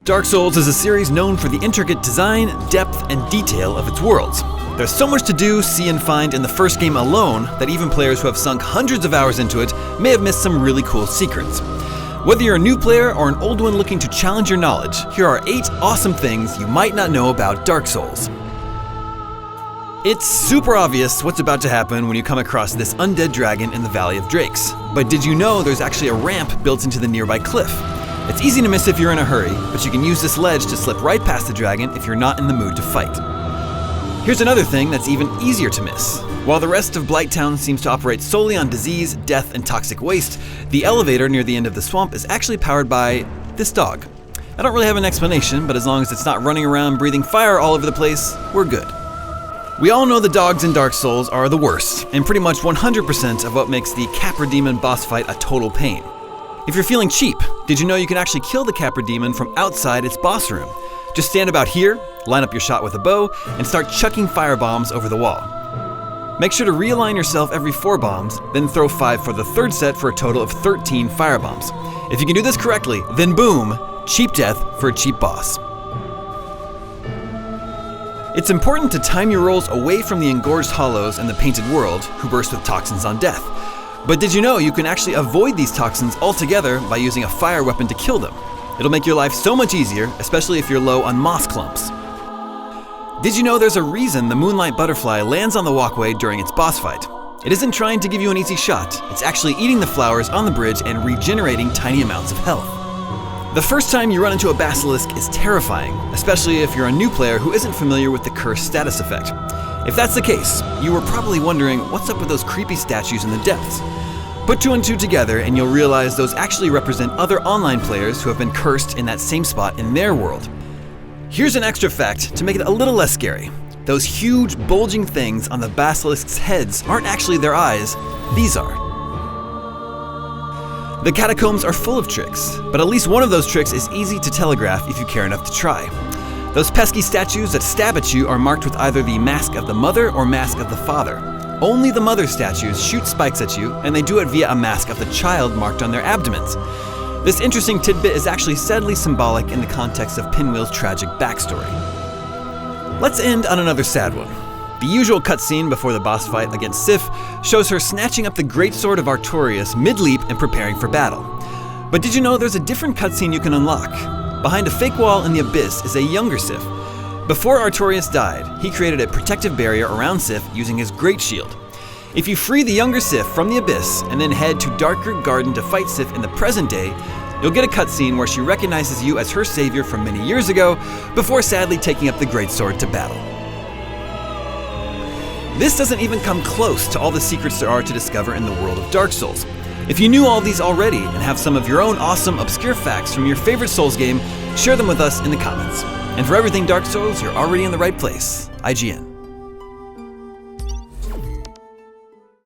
Dark Souls is a series known for the intricate design, depth, and detail of its worlds. There's so much to do, see, and find in the first game alone that even players who have sunk hundreds of hours into it may have missed some really cool secrets. Whether you're a new player or an old one looking to challenge your knowledge, here are 8 awesome things you might not know about Dark Souls. It's super obvious what's about to happen when you come across this undead dragon in the Valley of Drakes. But did you know there's actually a ramp built into the nearby cliff? It's easy to miss if you're in a hurry, but you can use this ledge to slip right past the dragon if you're not in the mood to fight. Here's another thing that's even easier to miss. While the rest of BLIGHTTOWN seems to operate solely on disease, death, and toxic waste, the elevator near the end of the swamp is actually powered by this dog. I don't really have an explanation, but as long as it's not running around breathing fire all over the place, we're good. We all know the dogs in Dark Souls are the worst, and pretty much 100% of what makes the CAPRA demon boss fight a total pain. If you're feeling cheap, did you know you can actually kill the CAPRA demon from outside its boss room? Just stand about here, line up your shot with a bow, and start chucking fire bombs over the wall. Make sure to realign yourself every 4 bombs, then throw 5 for the third set for a total of 13 fire bombs. If you can do this correctly, then boom, cheap death for a cheap boss. It's important to time your rolls away from the engorged hollows and the painted world, who burst with toxins on death. But did you know you can actually avoid these toxins altogether by using a fire weapon to kill them? It'll make your life so much easier, especially if you're low on moss clumps. Did you know there's a reason the Moonlight butterfly lands on the walkway during its boss fight? It isn't trying to give you an easy shot, it's actually eating the flowers on the bridge and regenerating tiny amounts of health. The first time you run into a basilisk is terrifying, especially if you're a new player who isn't familiar with the curse status effect. If that's the case, you were probably wondering what's up with those creepy statues in the depths. Put 2 and 2 together and you'll realize those actually represent other online players who have been cursed in that same spot in their world. Here's an extra fact to make it a little less scary. Those huge bulging things on the basilisk's heads aren't actually their eyes, these are. The catacombs are full of tricks, but at least one of those tricks is easy to telegraph if you care enough to try. Those pesky statues that stab at you are marked with either the mask of the mother or mask of the father. Only the mother statues shoot spikes at you, and they do it via a mask of the child marked on their abdomens. This interesting tidbit is actually sadly symbolic in the context of Pinwheel's tragic backstory. Let's end on another sad one. The usual cutscene before the boss fight against Sif shows her snatching up the greatsword of Artorias mid-leap and preparing for battle. But did you know there's a different cutscene you can unlock? Behind a fake wall in the abyss is a younger Sif. Before Artorias died, he created a protective barrier around Sif using his great shield. If you free the younger Sif from the abyss and then head to Darkroot Garden to fight Sif in the present day, you'll get a cutscene where she recognizes you as her savior from many years ago, before sadly taking up the greatsword to battle. This doesn't even come close to all the secrets there are to discover in the world of Dark Souls. If you knew all these already and have some of your own awesome obscure facts from your favorite Souls game, share them with us in the comments. And for everything Dark Souls, you're already in the right place. IGN.